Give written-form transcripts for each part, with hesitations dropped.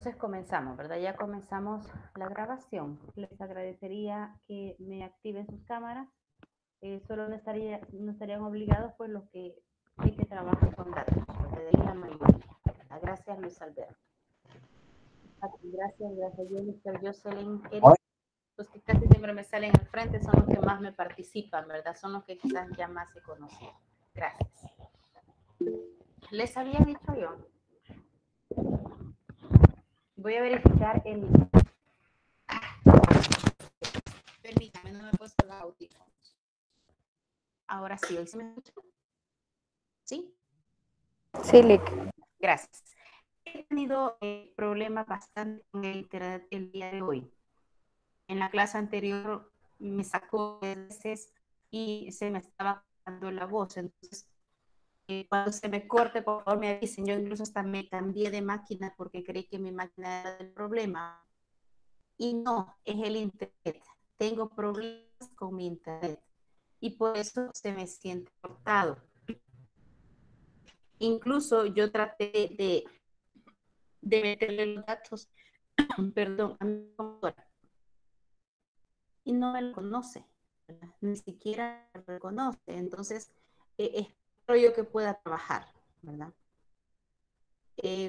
Entonces comenzamos, ¿verdad? Ya comenzamos la grabación. Les agradecería que me activen sus cámaras. Solo no estarían obligados pues los que trabajan con datos, los de la mayoría. Gracias, Luis Alberto. Gracias, Jennifer, Jocelyn, Eric. Los que casi siempre me salen al frente son los que más me participan, ¿verdad? Son los que quizás ya más se conocen. Gracias. Les había dicho yo. Voy a verificar el... Permítame, no me he puesto el audífonos. Ahora sí, ¿hoy se me escucha? ¿Sí? Sí, Lick. Gracias. He tenido problemas bastante con el internet el día de hoy. En la clase anterior me sacó veces y se me estaba cortando la voz. Entonces, cuando se me corte, por favor me avisen. Yo incluso hasta me cambié de máquina porque creí que mi máquina era el problema. Y no, es el internet. Tengo problemas con mi internet y por eso se me siente cortado. Incluso yo traté de meterle los datos, perdón, a mi computadora y no me lo conoce, ¿verdad? Ni siquiera lo reconoce. Entonces, espero yo que pueda trabajar, ¿verdad?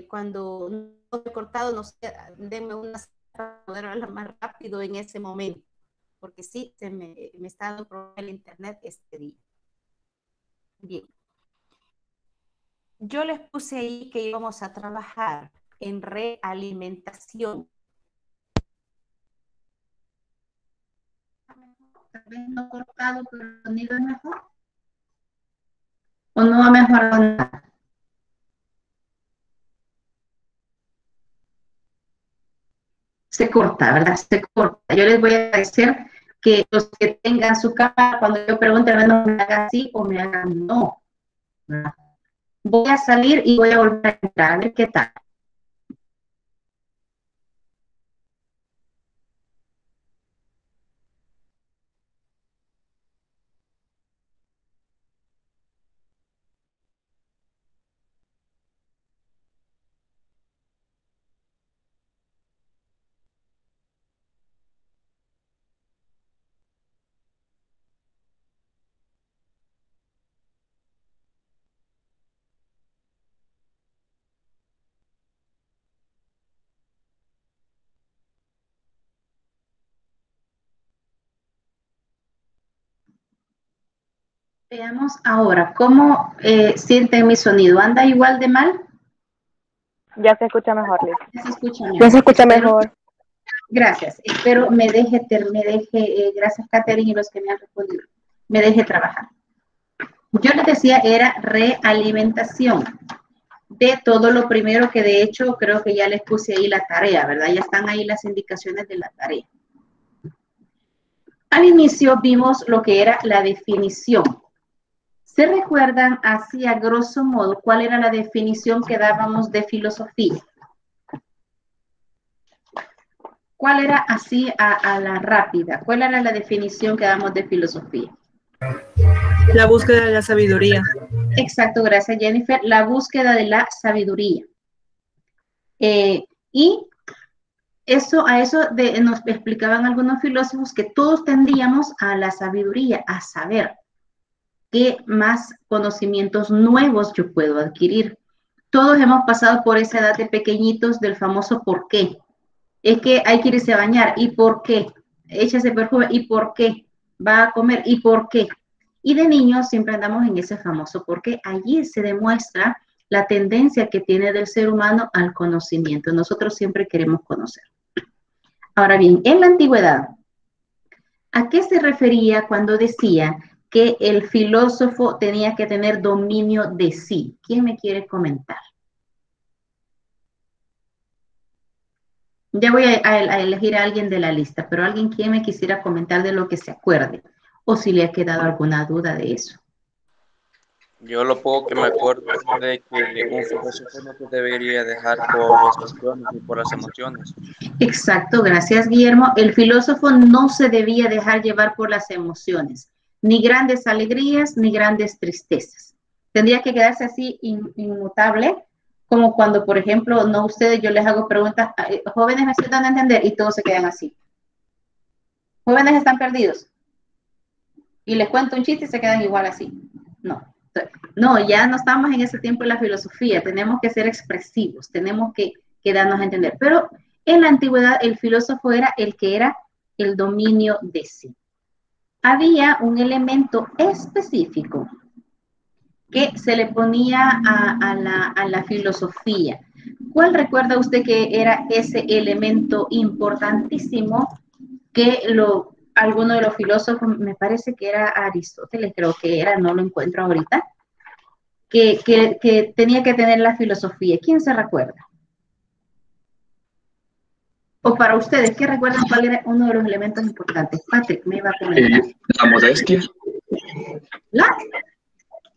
Cuando no he cortado, no sé, denme una para poder hablarla más rápido en ese momento, porque sí, me está dando problema el internet este día. Bien. Yo les puse ahí que íbamos a trabajar en realimentación. Tal vez no cortado, pero el sonido es mejor. ¿O no ha mejorado nada? Se corta, ¿verdad? Se corta. Yo les voy a agradecer que los que tengan su cámara, cuando yo pregunte, al menos me hagan sí o me hagan no, ¿verdad? Voy a salir y voy a volver a entrar, a ver qué tal. Veamos ahora, ¿cómo sienten mi sonido? ¿Anda igual de mal? Ya se escucha mejor, Lick. Ya se escucha mejor. Ya se escucha mejor. Gracias. Espero me deje, gracias Catherine y los que me han respondido, me deje trabajar. Yo les decía, era realimentación de todo lo primero que de hecho creo que ya les puse ahí la tarea, ¿verdad? Ya están ahí las indicaciones de la tarea. Al inicio vimos lo que era la definición. ¿Se recuerdan así a grosso modo cuál era la definición que dábamos de filosofía? ¿Cuál era así a la rápida? ¿Cuál era la definición que damos de filosofía? La búsqueda de la sabiduría. Exacto, gracias Jennifer. La búsqueda de la sabiduría. Y a eso nos explicaban algunos filósofos que todos tendríamos a la sabiduría, a saber qué más conocimientos nuevos yo puedo adquirir. Todos hemos pasado por esa edad de pequeñitos del famoso ¿por qué? Es que hay que irse a bañar, ¿y por qué? Échase perfume, ¿y por qué? Va a comer, ¿y por qué? Y de niños siempre andamos en ese famoso ¿por qué? Allí se demuestra la tendencia que tiene del ser humano al conocimiento. Nosotros siempre queremos conocer. Ahora bien, en la antigüedad, ¿a qué se refería cuando decía que el filósofo tenía que tener dominio de sí? ¿Quién me quiere comentar? Ya voy a elegir a alguien de la lista, pero alguien que me quisiera comentar de lo que se acuerde, o si le ha quedado alguna duda de eso. Yo lo poco que me acuerdo es de que un filósofo no te debería dejar por las pasiones y por las emociones. Exacto, gracias Guillermo. El filósofo no se debía dejar llevar por las emociones, ni grandes alegrías, ni grandes tristezas. Tendría que quedarse así inmutable, Como cuando, por ejemplo, no ustedes, yo les hago preguntas, jóvenes me están dando a entender y todos se quedan así. Jóvenes están perdidos. Y les cuento un chiste y se quedan igual así. No. No, ya no estamos en ese tiempo de la filosofía. Tenemos que ser expresivos, tenemos que darnos a entender. Pero en la antigüedad el filósofo era el que era el dominio de sí. Había un elemento específico que se le ponía a la filosofía. ¿Cuál recuerda usted que era ese elemento importantísimo que alguno de los filósofos, me parece que era Aristóteles, creo que era, no lo encuentro ahorita, que tenía que tener la filosofía? ¿Quién se recuerda? O para ustedes, ¿qué recuerdan cuál era uno de los elementos importantes? Patrick, me iba a comentar. La modestia.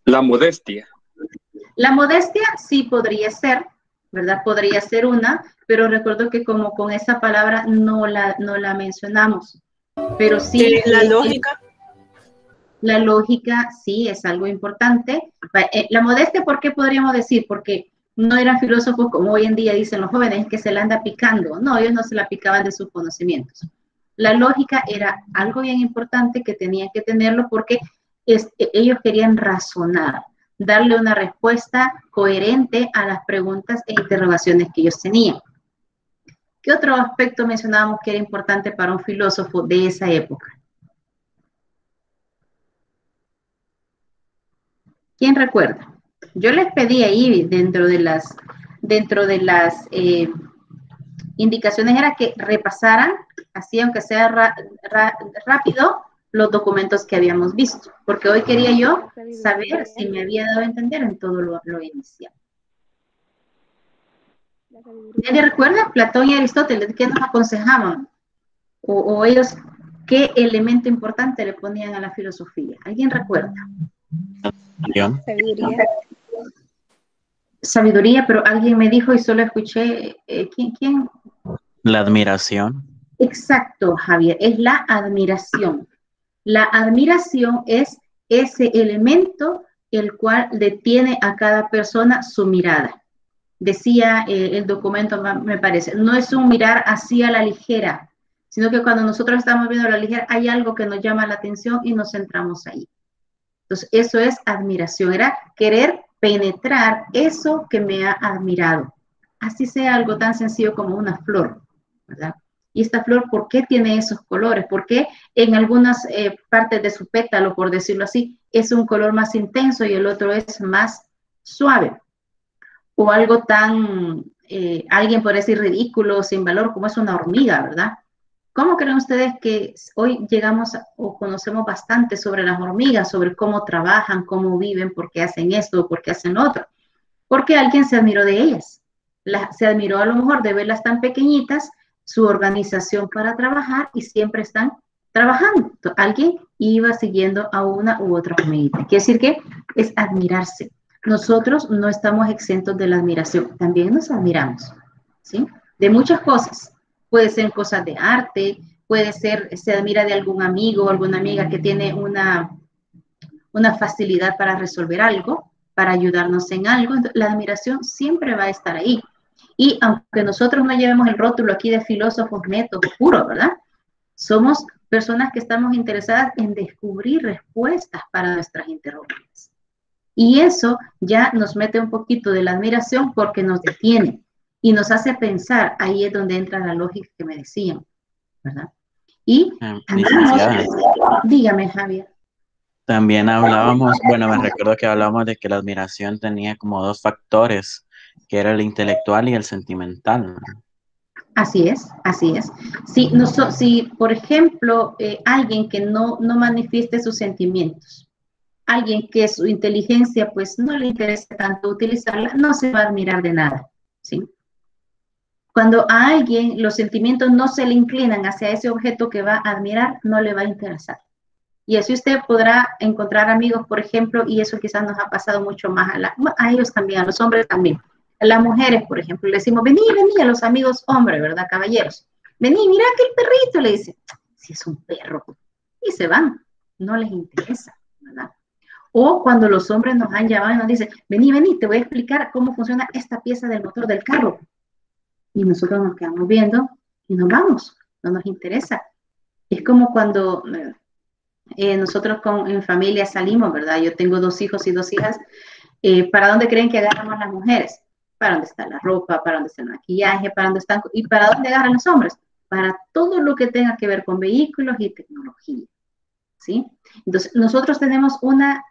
La modestia. La modestia sí podría ser, ¿verdad? Podría ser una, pero recuerdo que como con esa palabra no la mencionamos. Pero sí. La lógica. La lógica sí es algo importante. La modestia, ¿por qué podríamos decir? Porque no eran filósofos como hoy en día dicen los jóvenes que se la anda picando. No, ellos no se la picaban de sus conocimientos. La lógica era algo bien importante que tenían que tenerlo porque ellos querían razonar, darle una respuesta coherente a las preguntas e interrogaciones que ellos tenían. ¿Qué otro aspecto mencionábamos que era importante para un filósofo de esa época? ¿Quién recuerda? Yo les pedí ahí dentro de las indicaciones era que repasaran, así aunque sea rápido, los documentos que habíamos visto, porque hoy quería yo saber si me había dado a entender en todo lo inicial. ¿Nadie recuerda? Platón y Aristóteles, ¿qué nos aconsejaban? O ellos, ¿qué elemento importante le ponían a la filosofía? ¿Alguien recuerda? Sabiduría. Sabiduría, pero alguien me dijo y solo escuché, ¿quién? La admiración. Exacto, Javier, es la admiración. La admiración es ese elemento el cual detiene a cada persona su mirada. Decía el documento, me parece, no es un mirar así a la ligera, sino que cuando nosotros estamos viendo a la ligera hay algo que nos llama la atención y nos centramos ahí. Entonces, eso es admiración, era querer penetrar eso que me ha admirado. Así sea algo tan sencillo como una flor, ¿verdad? Y esta flor, ¿por qué tiene esos colores? ¿Por qué en algunas partes de su pétalo, por decirlo así, es un color más intenso y el otro es más suave? O algo tan, alguien puede decir ridículo, sin valor, como es una hormiga, ¿verdad? ¿Cómo creen ustedes que hoy llegamos o conocemos bastante sobre las hormigas, sobre cómo trabajan, cómo viven, por qué hacen esto o por qué hacen lo otro? Porque alguien se admiró de ellas. Se admiró a lo mejor de verlas tan pequeñitas, su organización para trabajar y siempre están trabajando. Entonces, alguien iba siguiendo a una u otra hormiguita. Quiere decir que es admirarse. Nosotros no estamos exentos de la admiración. También nos admiramos, ¿sí? De muchas cosas. Puede ser cosas de arte, puede ser, se admira de algún amigo o alguna amiga que tiene una facilidad para resolver algo, para ayudarnos en algo. La admiración siempre va a estar ahí. Y aunque nosotros no llevemos el rótulo aquí de filósofos netos, puro, ¿verdad? Somos personas que estamos interesadas en descubrir respuestas para nuestras interrogantes. Y eso ya nos mete un poquito de la admiración porque nos detiene y nos hace pensar. Ahí es donde entra la lógica que me decían, ¿verdad? Y dígame, Javier. También hablábamos, bueno, me recuerdo que hablábamos de que la admiración tenía como dos factores, que era el intelectual y el sentimental. Así es, así es. Si por ejemplo, alguien que no manifieste sus sentimientos, alguien que su inteligencia pues no le interesa tanto utilizarla, no se va a admirar de nada, ¿sí? Cuando a alguien los sentimientos no se le inclinan hacia ese objeto que va a admirar, no le va a interesar. Y así usted podrá encontrar amigos, por ejemplo, y eso quizás nos ha pasado mucho más a ellos también, a los hombres también. A las mujeres, por ejemplo, le decimos, vení, a los amigos hombres, ¿verdad, caballeros? Vení, mira aquel perrito, le dice, si es un perro. Y se van, no les interesa, ¿verdad? O cuando los hombres nos han llamado y nos dicen, vení, vení, te voy a explicar cómo funciona esta pieza del motor del carro. Y nosotros nos quedamos viendo y nos vamos, no nos interesa. Es como cuando nosotros en familia salimos, ¿verdad? Yo tengo 2 hijos y 2 hijas. ¿Para dónde creen que agarramos las mujeres? Para dónde está la ropa, para dónde está el maquillaje, para dónde están, y para dónde agarran los hombres, para todo lo que tenga que ver con vehículos y tecnología, ¿sí? Entonces, nosotros tenemos una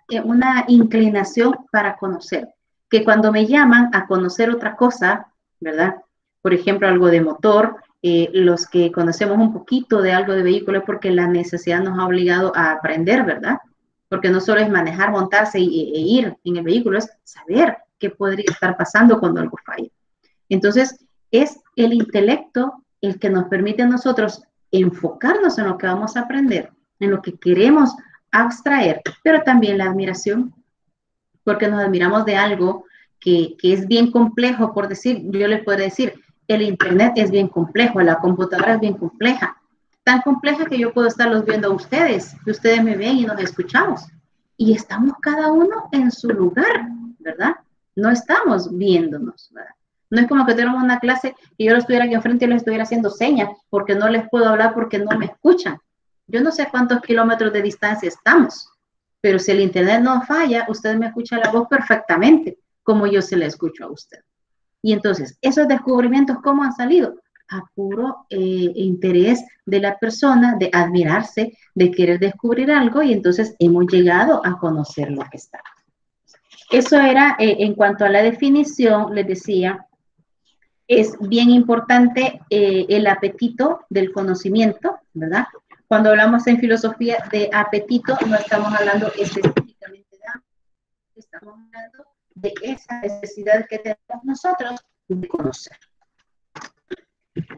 inclinación para conocer, que cuando me llaman a conocer otra cosa, ¿verdad? Por ejemplo, algo de motor, los que conocemos un poquito de algo de vehículo es porque la necesidad nos ha obligado a aprender, ¿verdad? Porque no solo es manejar, montarse e ir en el vehículo, es saber qué podría estar pasando cuando algo falla. Entonces, es el intelecto el que nos permite a nosotros enfocarnos en lo que vamos a aprender, en lo que queremos abstraer, pero también la admiración, porque nos admiramos de algo que es bien complejo, por decir, yo les puedo decir, el internet es bien complejo, la computadora es bien compleja, tan compleja que yo puedo estarlos viendo a ustedes, que ustedes me ven y nos escuchamos, y estamos cada uno en su lugar, ¿verdad? No estamos viéndonos, ¿verdad? No es como que tuviéramos una clase y yo lo estuviera aquí enfrente y les estuviera haciendo señas, porque no les puedo hablar porque no me escuchan. Yo no sé cuántos kilómetros de distancia estamos, pero si el internet no falla, usted me escucha la voz perfectamente, como yo se la escucho a usted. Y entonces, esos descubrimientos, ¿cómo han salido? A puro interés de la persona, de admirarse, de querer descubrir algo, y entonces hemos llegado a conocer lo que está. Eso era, en cuanto a la definición, les decía, es bien importante el apetito del conocimiento, ¿verdad? Cuando hablamos en filosofía de apetito, no estamos hablando específicamente de hambre, estamos hablando de esa necesidad que tenemos nosotros de conocer.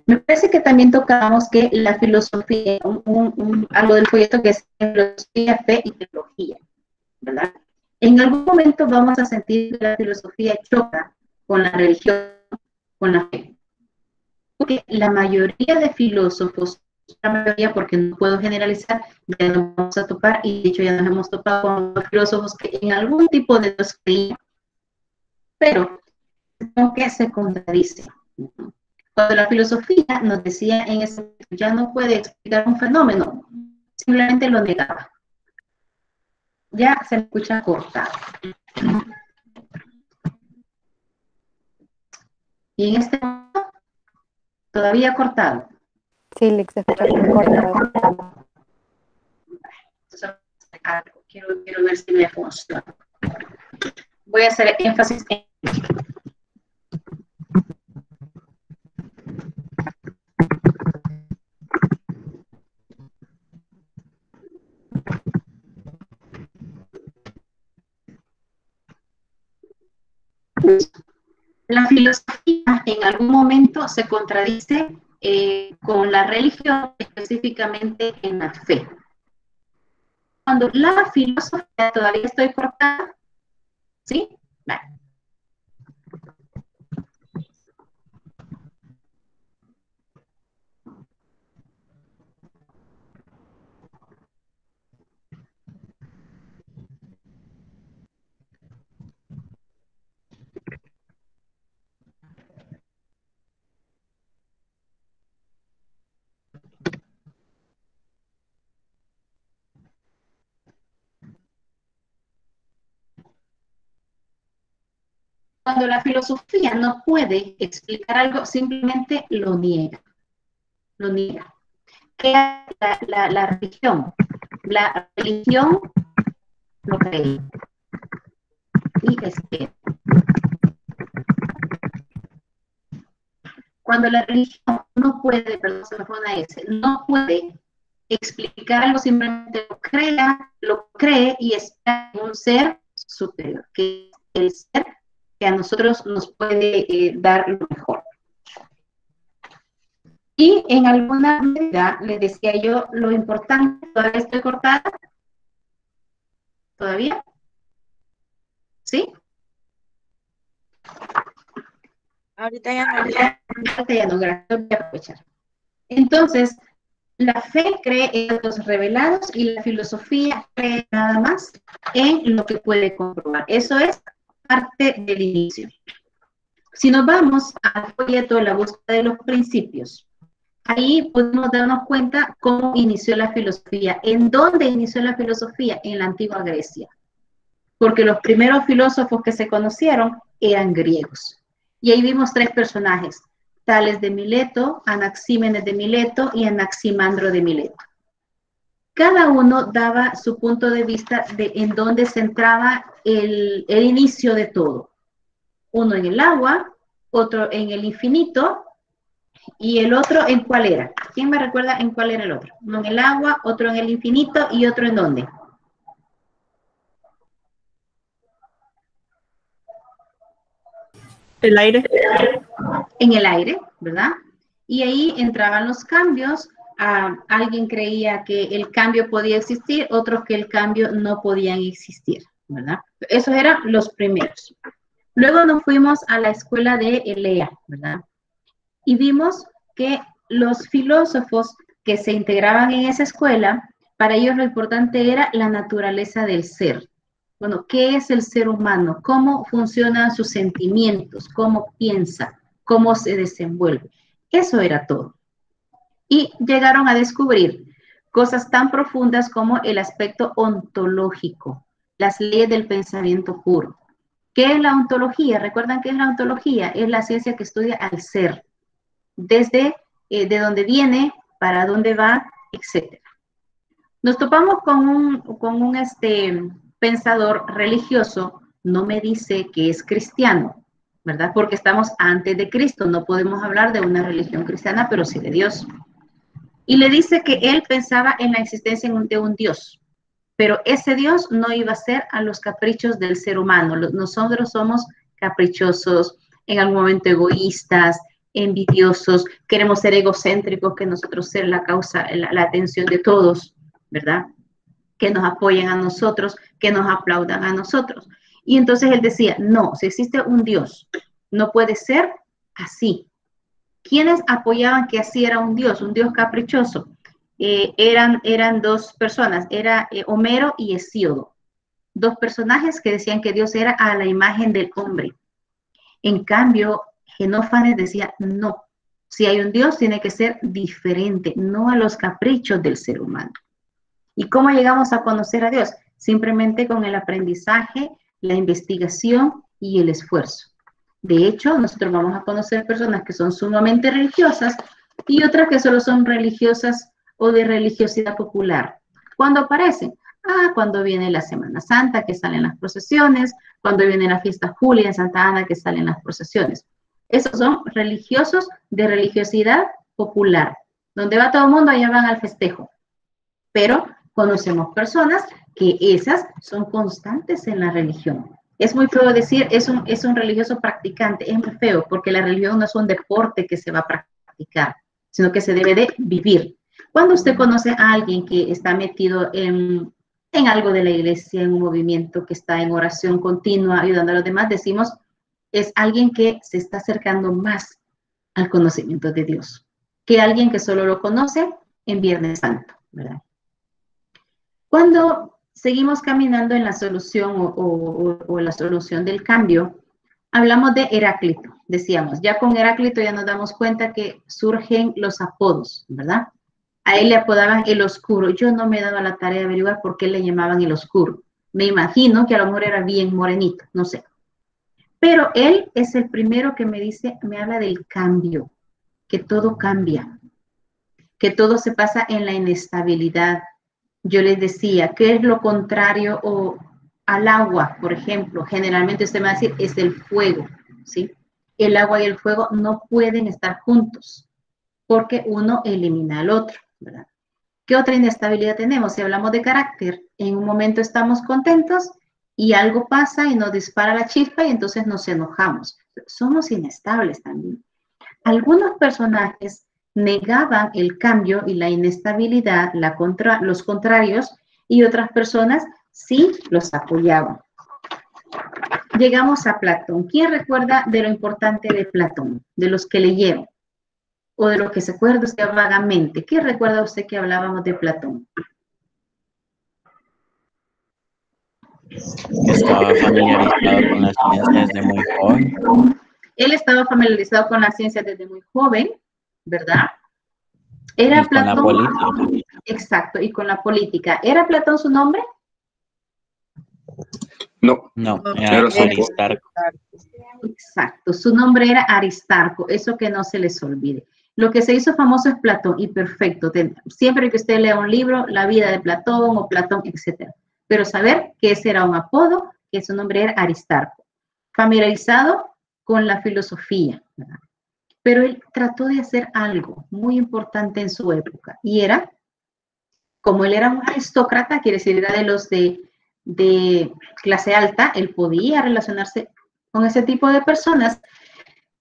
Me parece que también tocamos que la filosofía, algo del folleto que es filosofía, fe y teología, ¿verdad? En algún momento vamos a sentir que la filosofía choca con la religión, con la fe. Porque la mayoría de filósofos, la mayoría, porque no puedo generalizar, ya nos vamos a topar, y de hecho ya nos hemos topado con los filósofos que en algún tipo de Dios creían, pero como que se contradice. Cuando la filosofía nos decía en ese momento, ya no puede explicar un fenómeno, simplemente lo negaba. Ya se escucha cortado. Y en este momento, todavía cortado. Sí, Lick, se escucha cortado. Quiero ver si me funciona. Voy a hacer énfasis en... La filosofía en algún momento se contradice con la religión, específicamente en la fe. Cuando la filosofía, todavía estoy cortada, ¿sí? Vale. Cuando la filosofía no puede explicar algo, simplemente lo niega. Lo niega. ¿Qué hace la religión? La religión lo cree y espera. Cuando la religión no puede, perdón, se me fue una S, no puede explicar algo, simplemente lo cree y espera en un ser superior, que es el ser que a nosotros nos puede dar lo mejor. Y en alguna medida, les decía yo, lo importante, todavía estoy cortada, ¿todavía? ¿Sí? Ahorita ya no. Ahorita ya no, gracias, voy a aprovechar. Entonces, La fe cree en los revelados y la filosofía cree nada más en lo que puede comprobar. Eso es parte del inicio. Si nos vamos al folleto La búsqueda de los principios, ahí podemos darnos cuenta cómo inició la filosofía. ¿En dónde inició la filosofía? En la antigua Grecia. Porque los primeros filósofos que se conocieron eran griegos. Y ahí vimos 3 personajes: Tales de Mileto, Anaxímenes de Mileto y Anaximandro de Mileto. Cada uno daba su punto de vista de en dónde se centraba el inicio de todo. Uno en el agua, otro en el infinito, y el otro en cuál era. ¿Quién me recuerda en cuál era el otro? Uno en el agua, otro en el infinito y otro en dónde. El aire. En el aire, ¿verdad? Y ahí entraban los cambios. Alguien creía que el cambio podía existir, otros que el cambio no podía existir, ¿verdad? Esos eran los primeros. Luego nos fuimos a la escuela de Elea, ¿verdad? Y vimos que los filósofos que se integraban en esa escuela, para ellos lo importante era la naturaleza del ser. Bueno, ¿qué es el ser humano? ¿Cómo funcionan sus sentimientos? ¿Cómo piensa? ¿Cómo se desenvuelve? Eso era todo. Y llegaron a descubrir cosas tan profundas como el aspecto ontológico, las leyes del pensamiento puro. ¿Qué es la ontología? ¿Recuerdan qué es la ontología? Es la ciencia que estudia al ser, desde de dónde viene, para dónde va, etc. Nos topamos con un pensador religioso, no me dice que es cristiano, ¿verdad? Porque estamos antes de Cristo, no podemos hablar de una religión cristiana, pero sí de Dios. Y le dice que él pensaba en la existencia de un Dios, pero ese Dios no iba a ser a los caprichos del ser humano. Nosotros somos caprichosos, en algún momento egoístas, envidiosos, queremos ser egocéntricos, que nosotros ser la causa, la atención de todos, ¿verdad? Que nos apoyen a nosotros, que nos aplaudan a nosotros. Y entonces él decía, no, si existe un Dios, no puede ser así. ¿Quiénes apoyaban que así era un Dios caprichoso? Eran 2 personas, era Homero y Hesíodo, 2 personajes que decían que Dios era a la imagen del hombre. En cambio, Genófanes decía, no, si hay un Dios tiene que ser diferente, no a los caprichos del ser humano. ¿Y cómo llegamos a conocer a Dios? Simplemente con el aprendizaje, la investigación y el esfuerzo. De hecho, nosotros vamos a conocer personas que son sumamente religiosas y otras que solo son religiosas o de religiosidad popular. ¿Cuándo aparecen? Cuando viene la Semana Santa, que salen las procesiones, cuando viene la fiesta Julia en Santa Ana, que salen las procesiones. Esos son religiosos de religiosidad popular. Donde va todo el mundo, allá van al festejo. Pero conocemos personas que esas son constantes en la religión. Es muy feo decir, es un religioso practicante, es muy feo, porque la religión no es un deporte que se va a practicar, sino que se debe de vivir. Cuando usted conoce a alguien que está metido en algo de la iglesia, en un movimiento que está en oración continua, ayudando a los demás, decimos, es alguien que se está acercando más al conocimiento de Dios, que alguien que solo lo conoce en Viernes Santo, ¿verdad? Cuando seguimos caminando en la solución o la solución del cambio, hablamos de Heráclito, decíamos, ya con Heráclito ya nos damos cuenta que surgen los apodos, ¿verdad? A él le apodaban el oscuro. Yo no me he dado la tarea de averiguar por qué le llamaban el oscuro. Me imagino que a lo mejor era bien morenito, no sé. Pero él es el primero que me habla del cambio, que todo cambia, que todo se pasa en la inestabilidad. Yo les decía, ¿qué es lo contrario al agua, por ejemplo? Generalmente usted me va a decir, es el fuego, ¿sí? El agua y el fuego no pueden estar juntos, porque uno elimina al otro, ¿verdad? ¿Qué otra inestabilidad tenemos? Si hablamos de carácter, en un momento estamos contentos y algo pasa y nos dispara la chispa y entonces nos enojamos. Somos inestables también. Algunos personajes negaban el cambio y la inestabilidad, los contrarios, y otras personas sí los apoyaban. Llegamos a Platón. ¿Quién recuerda de lo importante de Platón, de los que leyeron? o de lo que se acuerda usted vagamente. ¿Qué recuerda usted que hablábamos de Platón? Estaba familiarizado con la ciencia desde muy joven. Él estaba familiarizado con la ciencia desde muy joven, ¿verdad? Era Y con la Platón. política. Exacto, y con la política. ¿Era Platón su nombre? No, No, No, era era su Aristarco. Exacto, su nombre era Aristarco, eso que no se les olvide. Lo que se hizo famoso es Platón, y perfecto. Siempre que usted lea un libro, la vida de Platón o Platón, etc. Pero saber que ese era un apodo, que su nombre era Aristarco. Familiarizado con la filosofía, ¿verdad? Pero él trató de hacer algo muy importante en su época, y era, como él era un aristócrata, quiere decir, era de los de clase alta, él podía relacionarse con ese tipo de personas.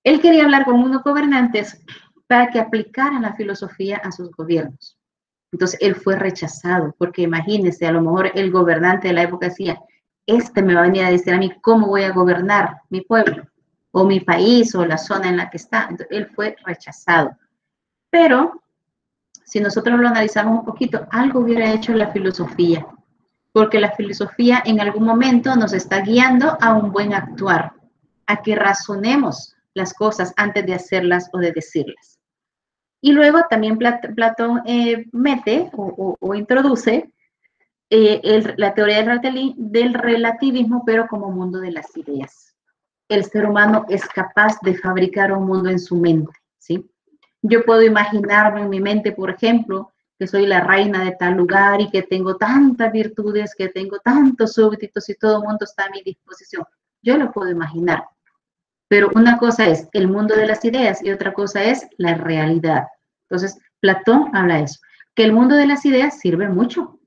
Él quería hablar con unos gobernantes para que aplicaran la filosofía a sus gobiernos. Entonces él fue rechazado, porque imagínense, a lo mejor el gobernante de la época decía, me va a venir a decir a mí cómo voy a gobernar mi pueblo, o mi país, o la zona en la que está. Entonces, él fue rechazado. Pero, si nosotros lo analizamos un poquito, algo hubiera hecho la filosofía, porque la filosofía en algún momento nos está guiando a un buen actuar, a que razonemos las cosas antes de hacerlas o de decirlas. Y luego también Platón mete o introduce la teoría del relativismo, pero como mundo de las ideas. El ser humano es capaz de fabricar un mundo en su mente, ¿sí? Yo puedo imaginarme en mi mente, por ejemplo, que soy la reina de tal lugar y que tengo tantas virtudes, que tengo tantos súbditos y todo el mundo está a mi disposición. Yo lo puedo imaginar. Pero una cosa es el mundo de las ideas y otra cosa es la realidad. Entonces, Platón habla de eso, que el mundo de las ideas sirve mucho.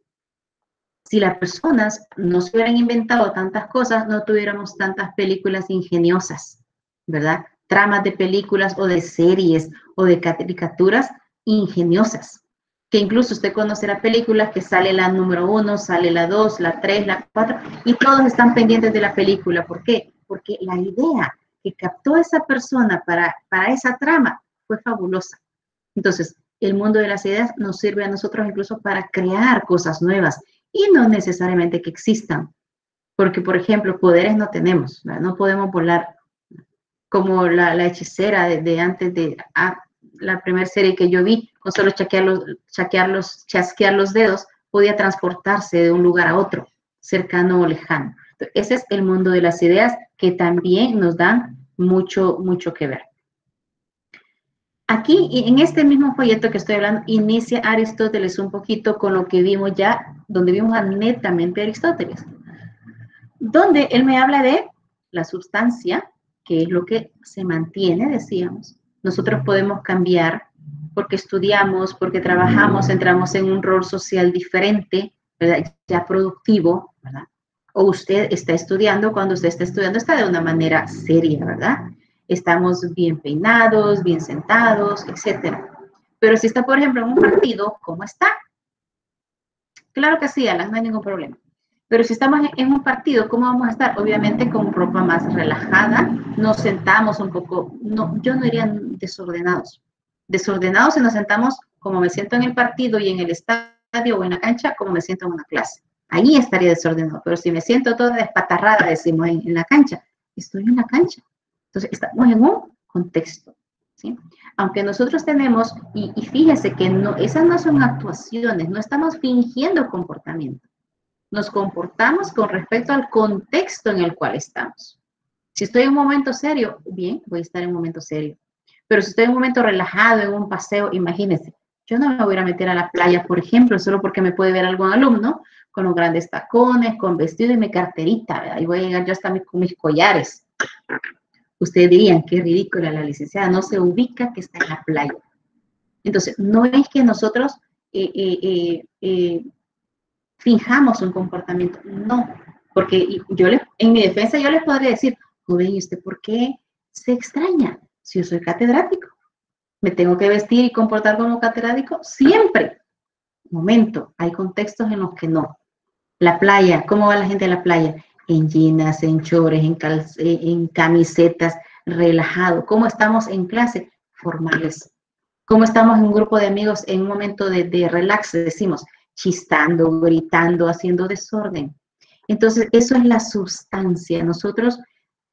Si las personas no se hubieran inventado tantas cosas, no tuviéramos tantas películas ingeniosas, ¿verdad? Tramas de películas o de series o de caricaturas ingeniosas, que incluso usted conocerá películas que sale la número 1, sale la 2, la 3, la 4, y todos están pendientes de la película. ¿Por qué? Porque la idea que captó esa persona para esa trama fue fabulosa. Entonces, el mundo de las ideas nos sirve a nosotros incluso para crear cosas nuevas y no necesariamente que existan. Porque, por ejemplo, poderes no tenemos, ¿verdad? No podemos volar como la hechicera de antes de la primera serie que yo vi, con solo chasquear los dedos, podía transportarse de un lugar a otro, cercano o lejano. Entonces, ese es el mundo de las ideas que también nos dan mucho, mucho que ver. Aquí, en este mismo folleto que estoy hablando, inicia Aristóteles un poquito con lo que vimos ya, donde vimos a netamente Aristóteles, donde él me habla de la sustancia, que es lo que se mantiene, decíamos. Nosotros podemos cambiar porque estudiamos, porque trabajamos, entramos en un rol social diferente, ¿verdad? Ya productivo, ¿verdad? O usted está estudiando, cuando usted está estudiando está de una manera seria, ¿verdad? Estamos bien peinados, bien sentados, etc. Pero si está, por ejemplo, en un partido, ¿cómo está? Claro que sí, Alan, no hay ningún problema. Pero si estamos en un partido, ¿cómo vamos a estar? Obviamente con ropa más relajada, nos sentamos un poco, no, yo no diría desordenados. Desordenados si nos sentamos como me siento en el partido y en el estadio o en la cancha, como me siento en una clase. Ahí estaría desordenado, pero si me siento toda despatarrada, decimos en la cancha, estoy en la cancha. Entonces, estamos en un contexto, ¿sí? Aunque nosotros tenemos, y fíjese que no, esas no son actuaciones, no estamos fingiendo comportamiento. Nos comportamos con respecto al contexto en el cual estamos. Si estoy en un momento serio, bien, voy a estar en un momento serio. Pero si estoy en un momento relajado, en un paseo, imagínense, yo no me voy a meter a la playa, por ejemplo, solo porque me puede ver algún alumno con los grandes tacones, con vestido y mi carterita, ¿verdad? Y voy a llegar yo hasta con mis collares. Ustedes dirían, qué ridícula la licenciada, no se ubica que está en la playa. Entonces, no es que nosotros fijamos un comportamiento, no, porque en mi defensa yo les podría decir, joven, ¿y usted por qué se extraña? Si yo soy catedrático, ¿me tengo que vestir y comportar como catedrático? Siempre. Momento, hay contextos en los que no. La playa, ¿cómo va la gente a la playa? En jeans, en chores, en camisetas, relajado. ¿Cómo estamos en clase? Formales. Como estamos en un grupo de amigos en un momento de relax, decimos, chistando, gritando, haciendo desorden. Entonces, eso es la sustancia. Nosotros,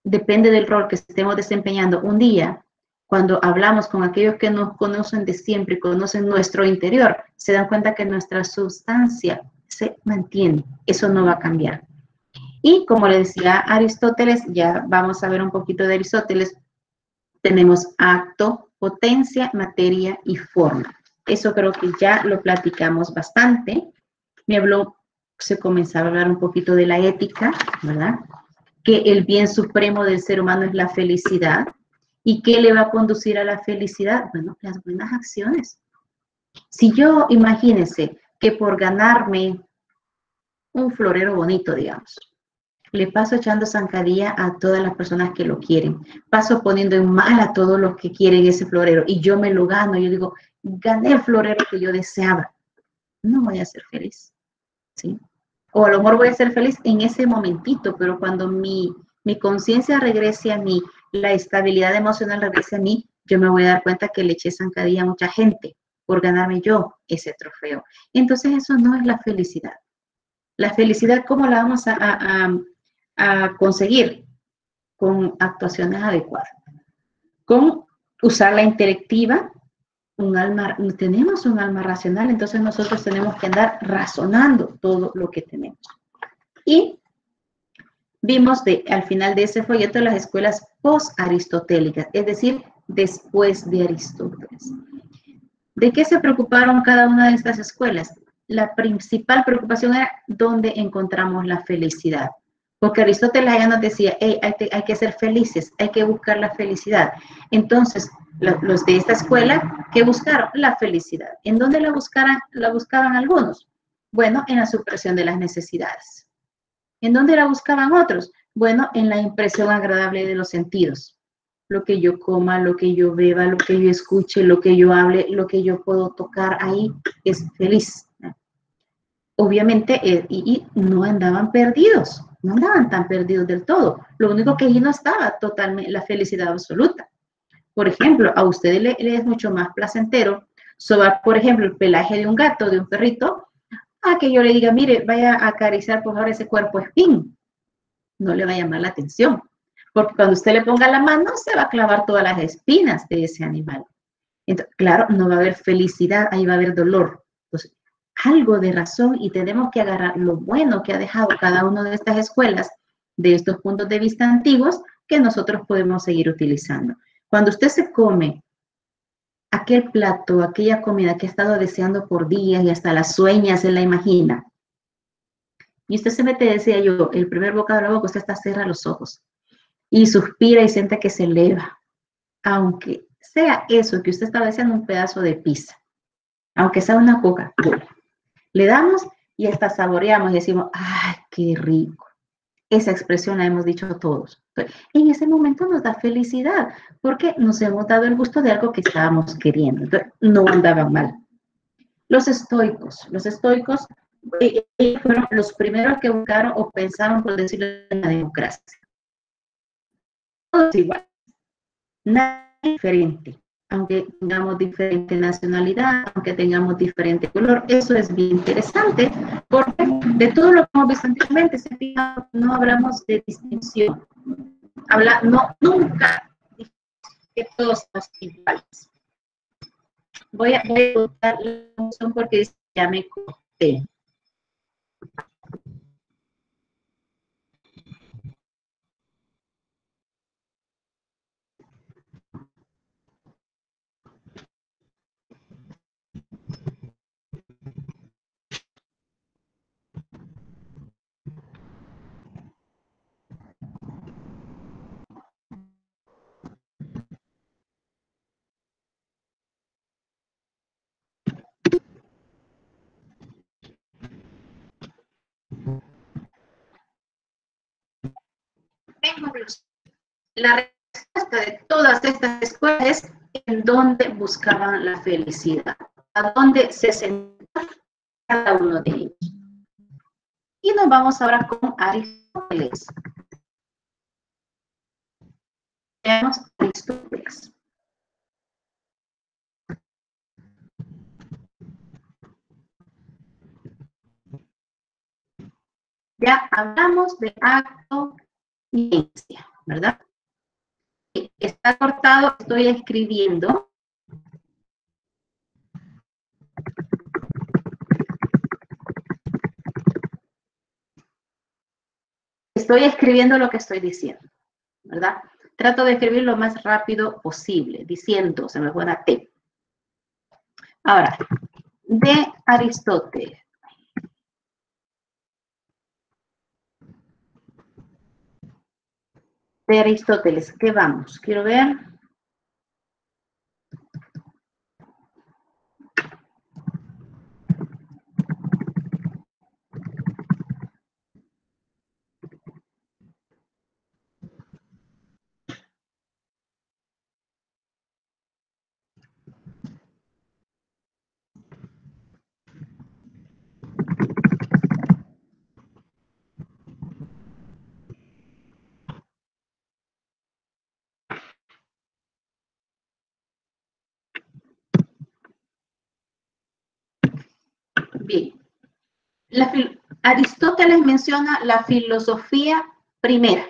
depende del rol que estemos desempeñando un día, cuando hablamos con aquellos que nos conocen de siempre, conocen nuestro interior, se dan cuenta que nuestra sustancia se mantiene. Eso no va a cambiar. Y como le decía Aristóteles, ya vamos a ver un poquito de Aristóteles, tenemos acto, potencia, materia y forma. Eso creo que ya lo platicamos bastante. Me habló, se comenzaba a hablar un poquito de la ética, ¿verdad? Que el bien supremo del ser humano es la felicidad. ¿Y qué le va a conducir a la felicidad? Bueno, las buenas acciones. Si yo, imagínense, que por ganarme un florero bonito, digamos, le paso echando zancadilla a todas las personas que lo quieren, paso poniendo en mal a todos los que quieren ese florero y yo me lo gano, yo digo, gané el florero que yo deseaba, no voy a ser feliz, ¿sí? O a lo mejor voy a ser feliz en ese momentito, pero cuando mi conciencia regrese a mí, la estabilidad emocional regrese a mí, yo me voy a dar cuenta que le eché zancadilla a mucha gente por ganarme yo ese trofeo. Entonces eso no es la felicidad. La felicidad, ¿cómo la vamos a conseguir? Con actuaciones adecuadas. Con usar la intelectiva, tenemos un alma racional, entonces nosotros tenemos que andar razonando todo lo que tenemos. Y vimos al final de ese folleto las escuelas post-aristotélicas, es decir, después de Aristóteles. ¿De qué se preocuparon cada una de estas escuelas? La principal preocupación era dónde encontramos la felicidad. Porque Aristóteles ya nos decía, hey, hay que ser felices, hay que buscar la felicidad. Entonces, los de esta escuela, ¿qué buscaron? La felicidad. ¿En dónde la buscaban algunos? Bueno, en la supresión de las necesidades. ¿En dónde la buscaban otros? Bueno, en la impresión agradable de los sentidos. Lo que yo coma, lo que yo beba, lo que yo escuche, lo que yo hable, lo que yo puedo tocar ahí es feliz. Obviamente, y no andaban perdidos, no andaban tan perdidos del todo. Lo único que ahí no estaba totalmente la felicidad absoluta. Por ejemplo, a ustedes le es mucho más placentero sobar, por ejemplo, el pelaje de un gato, de un perrito, a que yo le diga, mire, vaya a acariciar por favor ese cuerpo espín. No le va a llamar la atención. Porque cuando usted le ponga la mano, se va a clavar todas las espinas de ese animal. Entonces, claro, no va a haber felicidad, ahí va a haber dolor. Entonces, algo de razón y tenemos que agarrar lo bueno que ha dejado cada una de estas escuelas, de estos puntos de vista antiguos, que nosotros podemos seguir utilizando. Cuando usted se come aquel plato, aquella comida que ha estado deseando por días y hasta las sueñas se la imagina, y usted se mete, decía yo, el primer bocado de la boca, usted está cierra los ojos y suspira y siente que se eleva, aunque sea eso que usted está deseando, un pedazo de pizza, aunque sea una Coca-Cola, le damos y hasta saboreamos y decimos, ¡ay, qué rico! Esa expresión la hemos dicho todos. Entonces, en ese momento nos da felicidad porque nos hemos dado el gusto de algo que estábamos queriendo. Entonces, no andaban mal. Los estoicos fueron los primeros que buscaron o pensaron, por decirlo, en la democracia. Todos igual, nada diferente, aunque tengamos diferente nacionalidad, aunque tengamos diferente color, eso es bien interesante, porque de todo lo que hemos visto anteriormente, no hablamos de distinción, nunca que todos somos iguales. Voy a botar la función porque ya me corté. La respuesta de todas estas escuelas es en dónde buscaban la felicidad, a dónde se sentaba cada uno de ellos. Y nos vamos ahora con Aristóteles. Veamos Aristóteles. Ya hablamos de acto y evidencia, ¿verdad? Está cortado, estoy escribiendo. Estoy escribiendo lo que estoy diciendo, ¿verdad? Trato de escribir lo más rápido posible, diciendo, se me fue una T. Ahora, de Aristóteles. De Aristóteles, ¿qué vamos? Quiero ver. Bien. Aristóteles menciona la filosofía primera.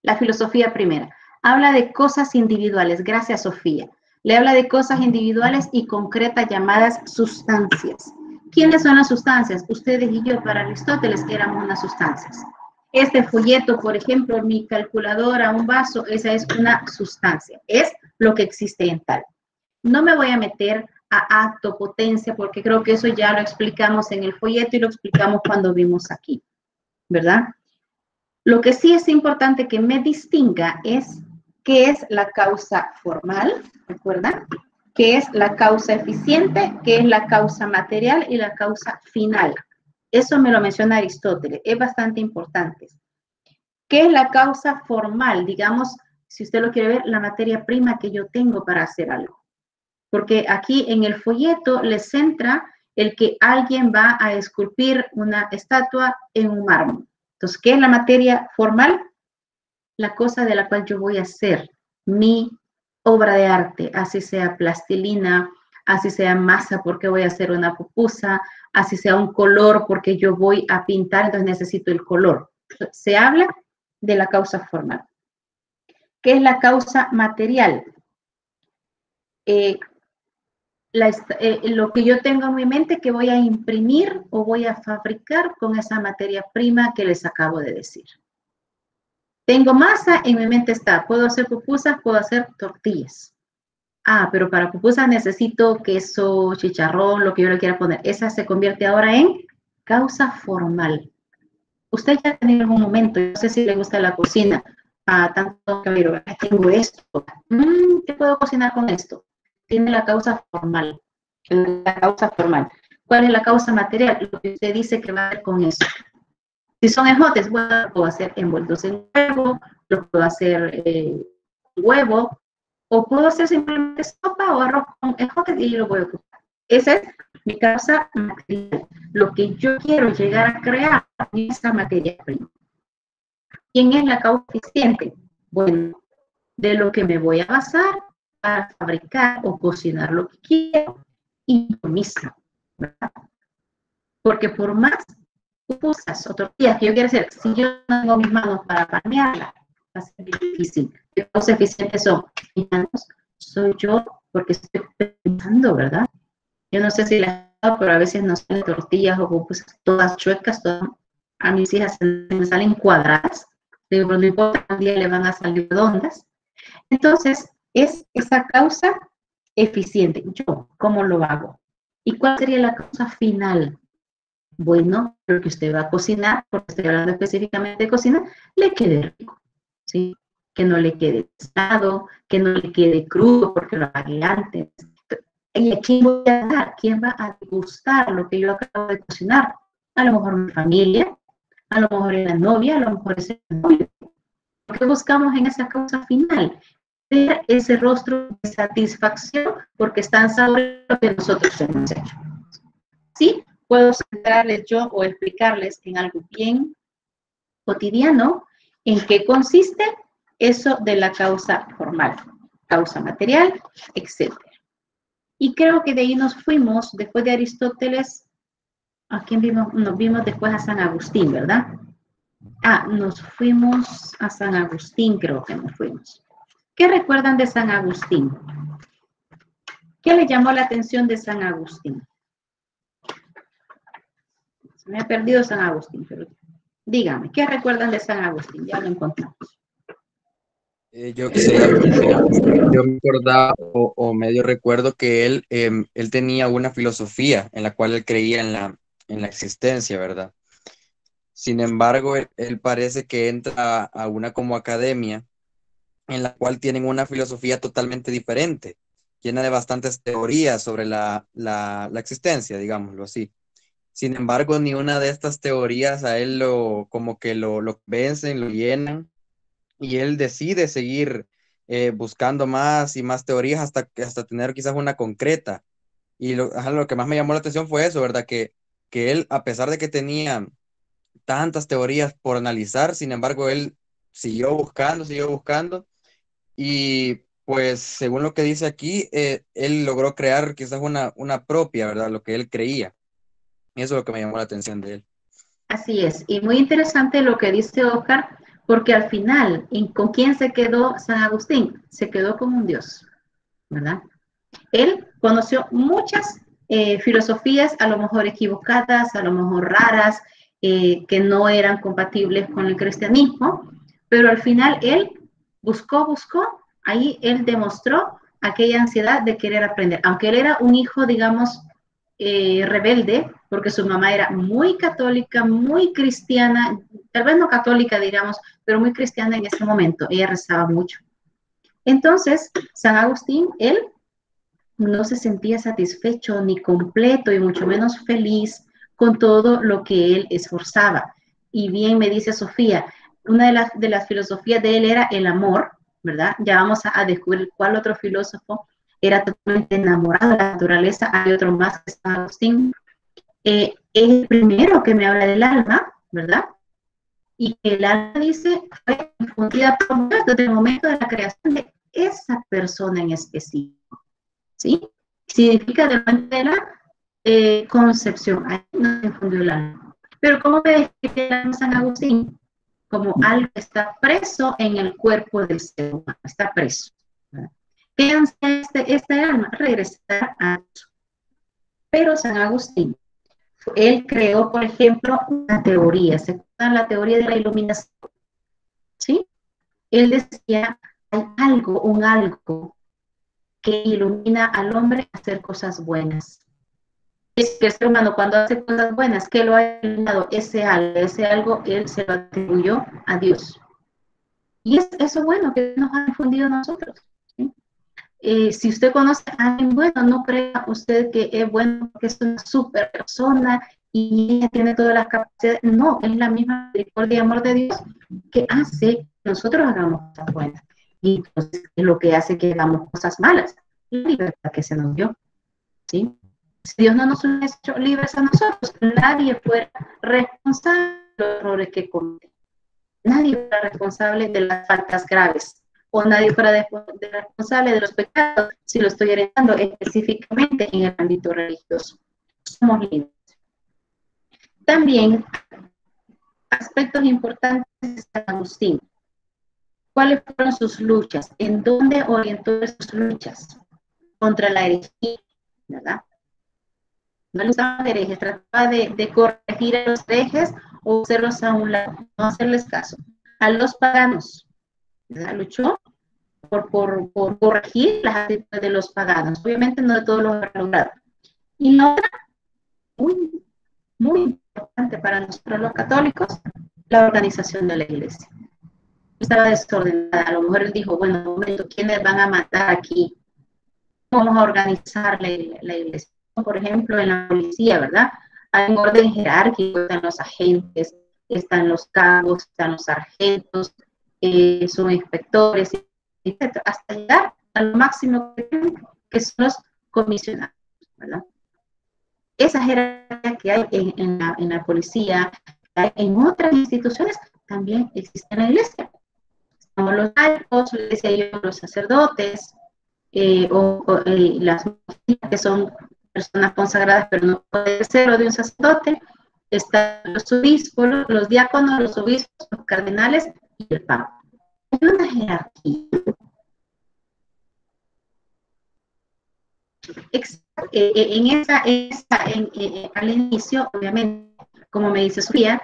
La filosofía primera. Habla de cosas individuales. Gracias, Sofía. Le habla de cosas individuales y concretas llamadas sustancias. ¿Quiénes son las sustancias? Ustedes y yo, para Aristóteles, éramos unas sustancias. Este folleto, por ejemplo, mi calculadora, un vaso, esa es una sustancia. Es lo que existe en tal. No me voy a meter a acto, potencia, porque creo que eso ya lo explicamos en el folleto y lo explicamos cuando vimos aquí, ¿verdad? Lo que sí es importante que me distinga es qué es la causa formal, ¿recuerdan? ¿Qué es la causa eficiente? ¿Qué es la causa material? Y la causa final. Eso me lo menciona Aristóteles, es bastante importante. ¿Qué es la causa formal? Digamos, si usted lo quiere ver, la materia prima que yo tengo para hacer algo. Porque aquí en el folleto les centra el que alguien va a esculpir una estatua en un mármol. Entonces, ¿qué es la materia formal? La cosa de la cual yo voy a hacer mi obra de arte, así sea plastilina, así sea masa porque voy a hacer una pupusa, así sea un color porque yo voy a pintar, entonces necesito el color. Se habla de la causa formal. ¿Qué es la causa material? Lo que yo tengo en mi mente que voy a imprimir o voy a fabricar con esa materia prima que les acabo de decir. Tengo masa, en mi mente está, puedo hacer pupusas, puedo hacer tortillas. Ah, pero para pupusas necesito queso, chicharrón, lo que yo le quiera poner. Esa se convierte ahora en causa formal. Usted ya ha tenido algún momento, no sé si le gusta la cocina, tanto que miro, tengo esto, ¿qué puedo cocinar con esto? Tiene la causa formal. La causa formal. ¿Cuál es la causa material? Lo que usted dice que va a hacer con eso. Si son ejotes, bueno, lo puedo hacer envueltos en huevo, lo puedo hacer huevo, o puedo hacer simplemente sopa o arroz con ejotes y lo voy a ocupar. Esa es mi causa material. Lo que yo quiero llegar a crear en esa materia prima. ¿Quién es la causa eficiente? Bueno, de lo que me voy a basar para fabricar o cocinar lo que quiero y yo misma, ¿verdad? Porque por más pupusas o tortillas que yo quiera hacer, si yo no tengo mis manos para palmearla, va a ser difícil. ¿Qué cosas eficientes son? Mis manos, soy yo, porque estoy pensando, ¿verdad? Yo no sé si las hago, pero a veces no salen tortillas o pupusas todas chuecas, todas, a mis hijas se me salen cuadradas, digo, pero no importa, un día le van a salir redondas. Entonces, es esa causa eficiente. Yo, ¿cómo lo hago? ¿Y cuál sería la causa final? Bueno, lo que usted va a cocinar, porque estoy hablando específicamente de cocina, le quede rico, ¿sí? Que no le quede pesado, que no le quede crudo, porque lo haga antes. ¿Y a quién voy a dar? ¿Quién va a degustar lo que yo acabo de cocinar? A lo mejor mi familia, a lo mejor es la novia, a lo mejor es el novio. Lo que buscamos en esa causa final, ver ese rostro de satisfacción porque están saboreando lo que nosotros hemos hecho. ¿Sí? Puedo centrarles yo o explicarles en algo bien cotidiano en qué consiste eso de la causa formal, causa material, etc. Y creo que de ahí nos fuimos, después de Aristóteles, ¿a quién vimos? Nos vimos después a San Agustín, ¿verdad? Nos fuimos a San Agustín, creo que nos fuimos. ¿Qué recuerdan de San Agustín? ¿Qué le llamó la atención de San Agustín? Se me ha perdido San Agustín, pero díganme, ¿qué recuerdan de San Agustín? Ya lo encontramos. Yo me acordaba o medio recuerdo que él tenía una filosofía en la cual él creía en la existencia, ¿verdad? Sin embargo, él parece que entra a una como academia en la cual tienen una filosofía totalmente diferente, llena de bastantes teorías sobre la existencia, digámoslo así. Sin embargo, ni una de estas teorías a él como que lo vencen, lo llenan, y él decide seguir buscando más y más teorías hasta tener quizás una concreta. Y lo que más me llamó la atención fue eso, ¿verdad? Que él, a pesar de que tenía tantas teorías por analizar, sin embargo, él siguió buscando, y pues según lo que dice aquí, él logró crear quizás una propia, ¿verdad? Lo que él creía. Y eso es lo que me llamó la atención de él. Así es, y muy interesante lo que dice Oscar, porque al final, ¿con quién se quedó San Agustín? Se quedó con un Dios, ¿verdad? Él conoció muchas filosofías, a lo mejor equivocadas, a lo mejor raras, que no eran compatibles con el cristianismo, pero al final él buscó, ahí él demostró aquella ansiedad de querer aprender, aunque él era un hijo, digamos, rebelde, porque su mamá era muy católica, muy cristiana, tal vez no católica, digamos, pero muy cristiana en ese momento, ella rezaba mucho. Entonces, San Agustín, él no se sentía satisfecho ni completo y mucho menos feliz con todo lo que él esforzaba. Y bien me dice Sofía, una de las filosofías de él era el amor, ¿verdad? Ya vamos a descubrir cuál otro filósofo era totalmente enamorado de la naturaleza. Hay otro más que San Agustín. Es el primero que me habla del alma, ¿verdad? Y que el alma, dice, fue infundida por Dios desde el momento de la creación de esa persona en específico, ¿sí? Significa del momento de la concepción, ahí no se infundió el alma. Pero ¿cómo me describe el alma San Agustín? Como algo que está preso en el cuerpo del ser humano, está preso, ¿verdad? ¿Qué ansía este alma? Regresar a Dios. Pero San Agustín, él creó, por ejemplo, una teoría, se llama la teoría de la iluminación, ¿sí? Él decía, hay algo, un algo que ilumina al hombre a hacer cosas buenas. Es que el ser humano cuando hace cosas buenas, ¿qué lo ha iluminado? Ese algo, él se lo atribuyó a Dios. Y es eso bueno que nos ha infundido a nosotros, ¿sí? Si usted conoce a alguien bueno, no crea usted que es bueno porque es una super persona y ella tiene todas las capacidades. No, es la misma misericordia y amor de Dios que hace que nosotros hagamos cosas buenas. Y entonces es lo que hace que hagamos cosas malas, la libertad que se nos dio, ¿sí? Si Dios no nos hubiera hecho libres a nosotros, nadie fuera responsable de los errores que comete. Nadie fuera responsable de las faltas graves, o nadie fuera responsable de los pecados, si lo estoy heredando específicamente en el ámbito religioso. Somos libres. También, aspectos importantes de San Agustín. ¿Cuáles fueron sus luchas? ¿En dónde orientó sus luchas? Contra la herejía, ¿verdad? No le usaban herejes, trataba de corregir a los herejes o hacerlos a un lado, no hacerles caso. A los paganos, ¿verdad? Luchó por corregir las actitudes de los paganos. Obviamente no de todos los ha logrado. Y la otra, muy importante para nosotros los católicos, la organización de la iglesia. Estaba desordenada. A lo mejor él dijo, bueno, un momento, ¿quiénes van a matar aquí? Vamos a organizar la iglesia. Por ejemplo, en la policía, ¿verdad? Hay un orden jerárquico, están los agentes, están los cabos, están los sargentos, son inspectores, etc. Hasta llegar al máximo que son los comisionados, ¿verdad? Esa jerarquía que hay en la policía, en otras instituciones, también existe en la iglesia. Estamos los laicos, les decía yo, los sacerdotes, las monjas que son personas consagradas, pero no puede ser o de un sacerdote, Están los obispos, los diáconos, los obispos, los cardenales y el papa. Hay una jerarquía. Al inicio, obviamente, como me dice Sofía,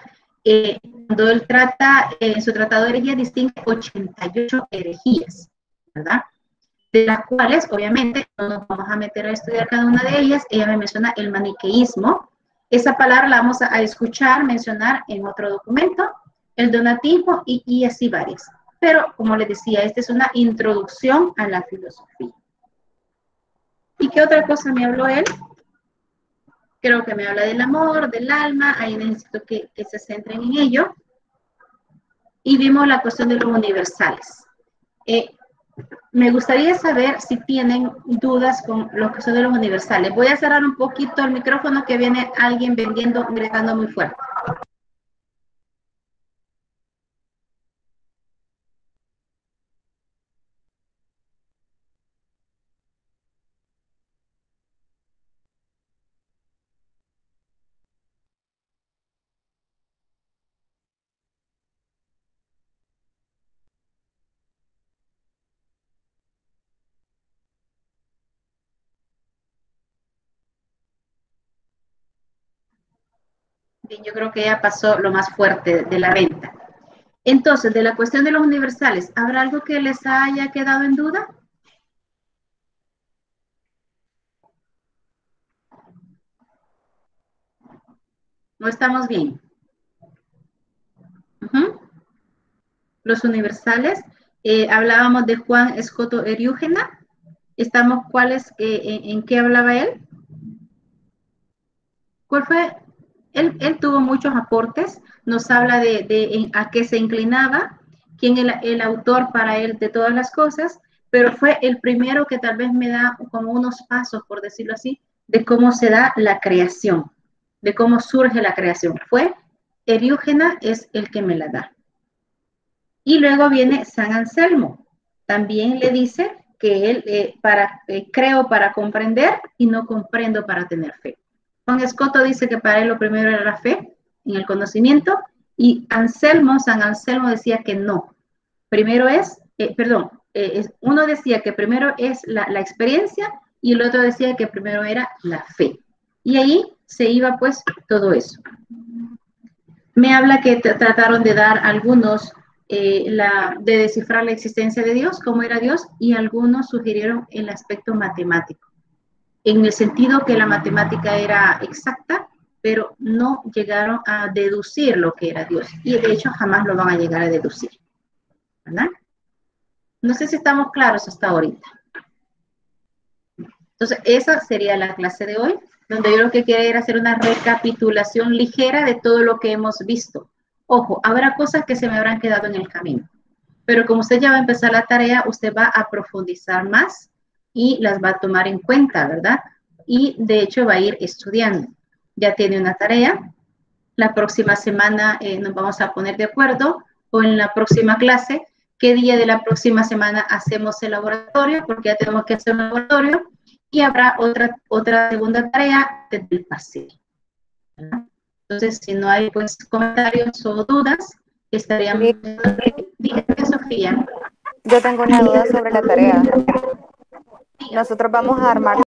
cuando él trata, en su tratado de herejía distingue 88 herejías, ¿verdad? De las cuales, obviamente, no nos vamos a meter a estudiar cada una de ellas. Ella me menciona el maniqueísmo. Esa palabra la vamos a escuchar mencionar en otro documento, el donatismo y así varias. Pero, como les decía, esta es una introducción a la filosofía. ¿Y qué otra cosa me habló él? Creo que me habla del amor, del alma, ahí necesito que se centren en ello. Y vimos la cuestión de los universales. Me gustaría saber si tienen dudas con lo que son de los universales. Voy a cerrar un poquito el micrófono que viene alguien gritando muy fuerte. Bien, yo creo que ya pasó lo más fuerte de la venta. Entonces, de la cuestión de los universales, ¿habrá algo que les haya quedado en duda? ¿No estamos bien? Los universales, hablábamos de Juan Escoto Eriúgena. ¿Estamos cuáles, en qué hablaba él? ¿Cuál fue? Él tuvo muchos aportes, nos habla de a qué se inclinaba, quién es el autor para él de todas las cosas, pero fue el primero que tal vez me da como unos pasos, por decirlo así, de cómo se da la creación, de cómo surge la creación. Fue Eriúgena, es el que me la da. Y luego viene San Anselmo, también le dice que él creo para comprender y no comprendo para tener fe. Juan Escoto dice que para él lo primero era la fe en el conocimiento, y San Anselmo decía que no. Primero uno decía que primero es la experiencia y el otro decía que primero era la fe. Y ahí se iba pues todo eso. Me habla que trataron de dar algunos, de descifrar la existencia de Dios, cómo era Dios, y algunos sugirieron el aspecto matemático, en el sentido que la matemática era exacta, pero no llegaron a deducir lo que era Dios. Y de hecho jamás lo van a llegar a deducir, ¿verdad? No sé si estamos claros hasta ahorita. Entonces, esa sería la clase de hoy, donde yo lo que quiero era hacer una recapitulación ligera de todo lo que hemos visto. Ojo, habrá cosas que se me habrán quedado en el camino, pero como usted ya va a empezar la tarea, usted va a profundizar más y las va a tomar en cuenta, ¿verdad? Y de hecho va a ir estudiando. Ya tiene una tarea. La próxima semana nos vamos a poner de acuerdo, o en la próxima clase, qué día de la próxima semana hacemos el laboratorio, porque ya tenemos que hacer un laboratorio, y habrá otra segunda tarea del parcial. Entonces, si no hay pues comentarios o dudas, estaríamos... Dígame, Sofía. Yo tengo una duda sobre la tarea. Nosotros vamos a armar